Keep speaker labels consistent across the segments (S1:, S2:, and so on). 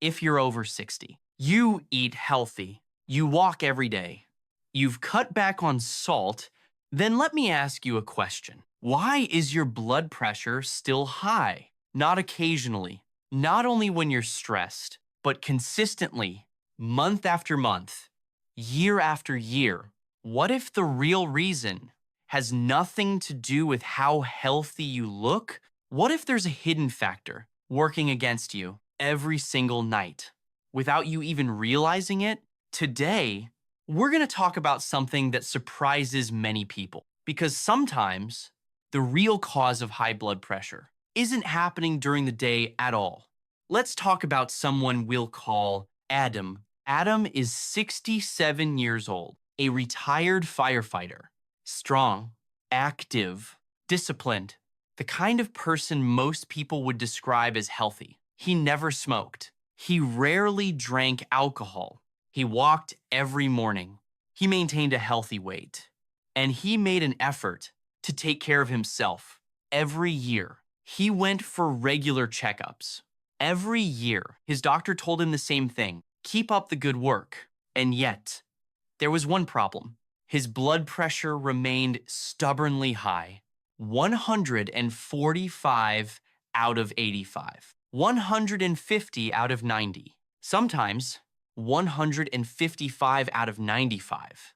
S1: if you're over 60. You eat healthy. You walk every day. You've cut back on salt. Then let me ask you a question. Why is your blood pressure still high? Not occasionally, not only when you're stressed, but consistently, month after month, year after year. What if the real reason has nothing to do with how healthy you look? What if there's a hidden factor working against you every single night without you even realizing it? Today, we're going to talk about something that surprises many people because sometimes the real cause of high blood pressure isn't happening during the day at all. Let's talk about someone we'll call Adam. Adam is 67 years old, a retired firefighter, strong, active, disciplined, the kind of person most people would describe as healthy. He never smoked. He rarely drank alcohol. He walked every morning. He maintained a healthy weight. And he made an effort to take care of himself every year. He went for regular checkups. Every year, his doctor told him the same thing: keep up the good work. And yet, there was one problem. His blood pressure remained stubbornly high. 145 out of 85. 150 out of 90. Sometimes 155 out of 95.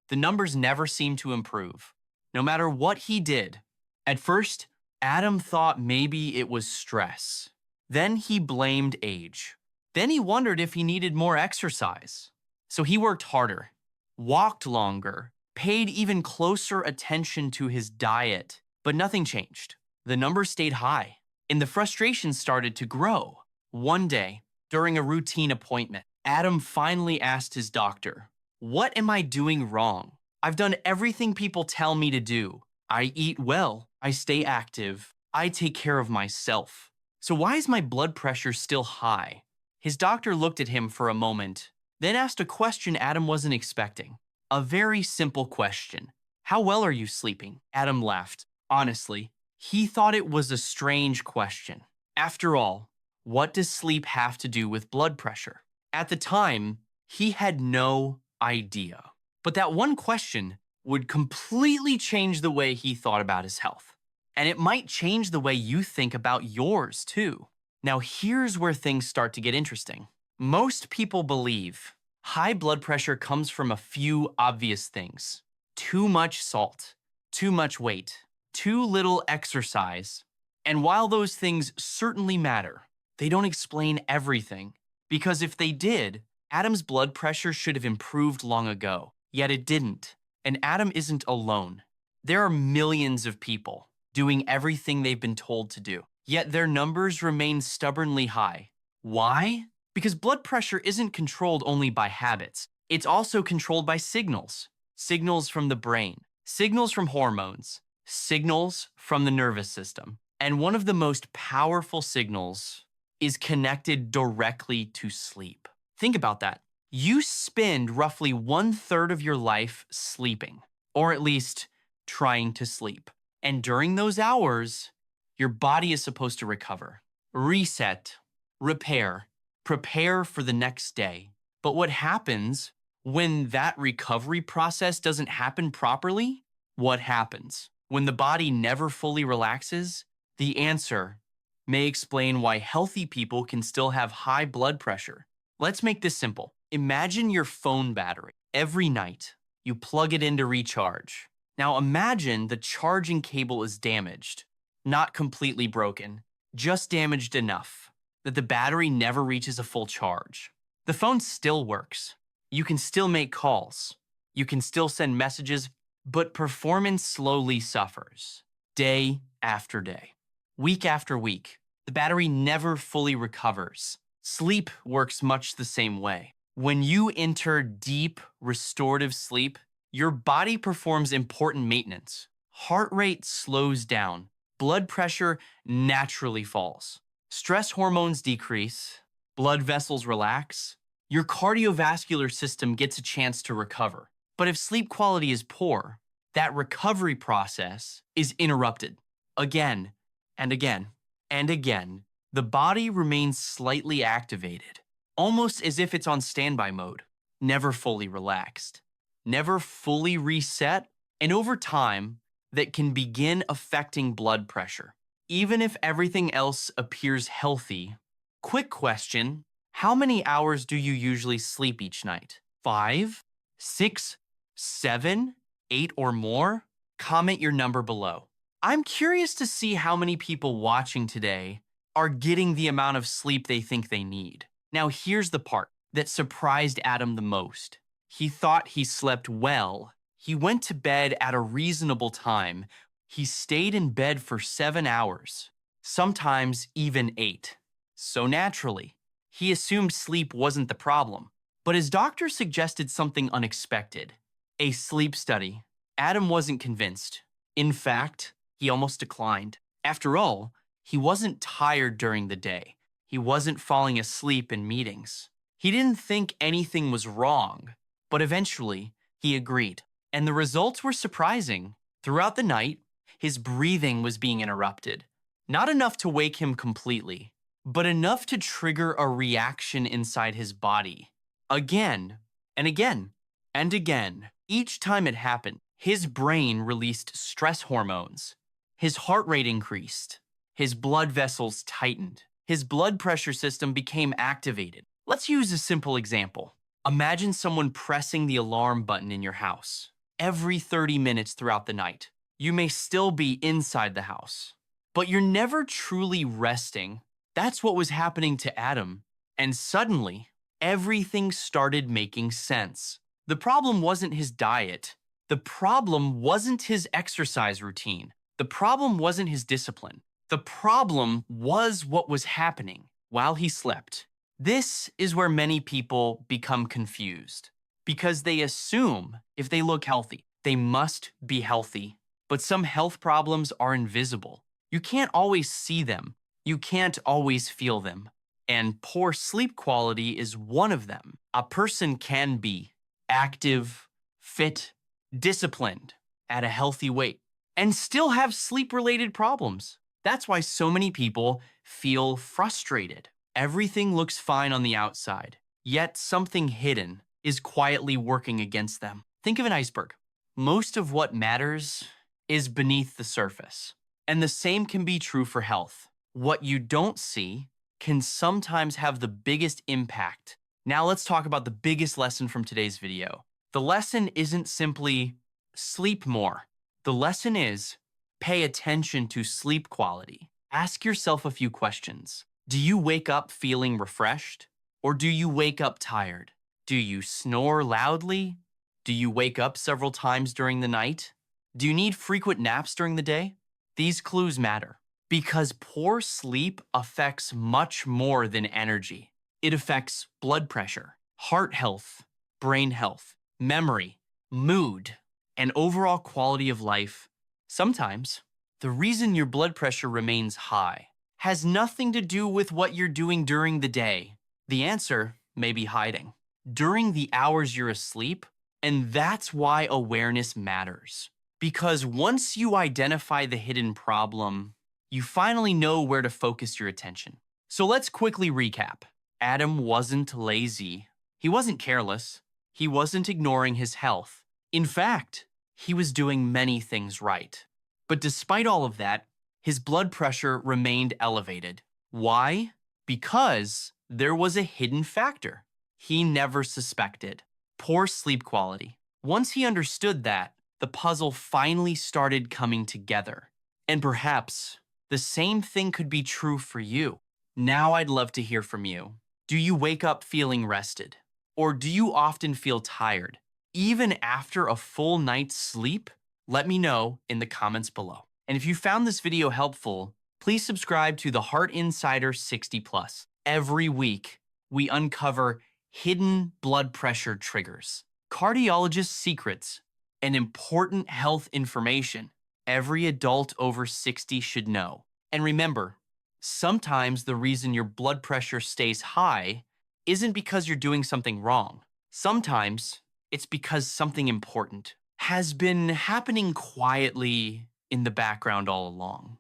S1: The numbers never seemed to improve, no matter what he did. At first, Adam thought maybe it was stress. Then he blamed age. Then he wondered if he needed more exercise. So he worked harder, walked longer, paid even closer attention to his diet, but nothing changed. The numbers stayed high, and the frustration started to grow. One day, during a routine appointment, Adam finally asked his doctor, "What am I doing wrong? I've done everything people tell me to do. I eat well, I stay active, I take care of myself. So why is my blood pressure still high?" His doctor looked at him for a moment, then asked a question Adam wasn't expecting. A very simple question. "How well are you sleeping?" Adam laughed. Honestly, he thought it was a strange question. After all, what does sleep have to do with blood pressure? At the time, he had no idea. But that one question would completely change the way he thought about his health. And it might change the way you think about yours too. Now here's where things start to get interesting. Most people believe high blood pressure comes from a few obvious things: too much salt, too much weight, too little exercise. And while those things certainly matter, they don't explain everything. Because if they did, Adam's blood pressure should have improved long ago. Yet it didn't. And Adam isn't alone. There are millions of people doing everything they've been told to do. Yet their numbers remain stubbornly high. Why? Because blood pressure isn't controlled only by habits. It's also controlled by signals. Signals from the brain, signals from hormones, signals from the nervous system. And one of the most powerful signals is connected directly to sleep. Think about that. You spend roughly 1/3 of your life sleeping, or at least trying to sleep. And during those hours, your body is supposed to recover, reset, repair, prepare for the next day. But what happens when that recovery process doesn't happen properly? What happens when the body never fully relaxes? The answer may explain why healthy people can still have high blood pressure. Let's make this simple. Imagine your phone battery. Every night, you plug it in to recharge. Now imagine the charging cable is damaged, not completely broken, just damaged enough that the battery never reaches a full charge. The phone still works. You can still make calls. You can still send messages, but performance slowly suffers. Day after day, week after week, the battery never fully recovers. Sleep works much the same way. When you enter deep, restorative sleep, your body performs important maintenance. Heart rate slows down. Blood pressure naturally falls. Stress hormones decrease. Blood vessels relax. Your cardiovascular system gets a chance to recover. But if sleep quality is poor, that recovery process is interrupted again and again and again the body remains slightly activated, almost as if it's on standby mode, never fully relaxed, never fully reset, and over time, that can begin affecting blood pressure. Even if everything else appears healthy. Quick question: how many hours do you usually sleep each night? 5, 6, 7, 8, or more? Comment your number below. I'm curious to see how many people watching today are getting the amount of sleep they think they need. Now, here's the part that surprised Adam the most. He thought he slept well. He went to bed at a reasonable time. He stayed in bed for 7 hours, sometimes even 8. So naturally, he assumed sleep wasn't the problem. But his doctor suggested something unexpected: a sleep study. Adam wasn't convinced. In fact, he almost declined. After all, he wasn't tired during the day. He wasn't falling asleep in meetings. He didn't think anything was wrong, but eventually he agreed. And the results were surprising. Throughout the night, his breathing was being interrupted. Not enough to wake him completely, but enough to trigger a reaction inside his body. Again and again and again. Each time it happened, his brain released stress hormones. His heart rate increased. His blood vessels tightened. His blood pressure system became activated. Let's use a simple example. Imagine someone pressing the alarm button in your house every 30 minutes throughout the night. You may still be inside the house, but you're never truly resting. That's what was happening to Adam. And suddenly, everything started making sense. The problem wasn't his diet. The problem wasn't his exercise routine. The problem wasn't his discipline. The problem was what was happening while he slept. This is where many people become confused because they assume if they look healthy, they must be healthy. But some health problems are invisible. You can't always see them. You can't always feel them. And poor sleep quality is one of them. A person can be active, fit, disciplined, at a healthy weight, and still have sleep-related problems. That's why so many people feel frustrated. Everything looks fine on the outside, yet something hidden is quietly working against them. Think of an iceberg. Most of what matters is beneath the surface. And the same can be true for health. What you don't see can sometimes have the biggest impact. Now let's talk about the biggest lesson from today's video. The lesson isn't simply sleep more. The lesson is pay attention to sleep quality. Ask yourself a few questions. Do you wake up feeling refreshed? Or do you wake up tired? Do you snore loudly? Do you wake up several times during the night? Do you need frequent naps during the day? These clues matter because poor sleep affects much more than energy. It affects blood pressure, heart health, brain health, memory, mood, and overall quality of life. Sometimes, the reason your blood pressure remains high has nothing to do with what you're doing during the day. The answer may be hiding during the hours you're asleep, and that's why awareness matters. Because once you identify the hidden problem, you finally know where to focus your attention. So let's quickly recap. Adam wasn't lazy. He wasn't careless. He wasn't ignoring his health. In fact, he was doing many things right. But despite all of that, his blood pressure remained elevated. Why? Because there was a hidden factor he never suspected: poor sleep quality. Once he understood that, the puzzle finally started coming together. And perhaps the same thing could be true for you. Now I'd love to hear from you. Do you wake up feeling rested? Or do you often feel tired, even after a full night's sleep? Let me know in the comments below. And if you found this video helpful, please subscribe to the Heart Insider 60+. Every week, we uncover hidden blood pressure triggers, cardiologist secrets, and important health information every adult over 60 should know. And remember, sometimes the reason your blood pressure stays high isn't because you're doing something wrong. Sometimes it's because something important has been happening quietly in the background all along.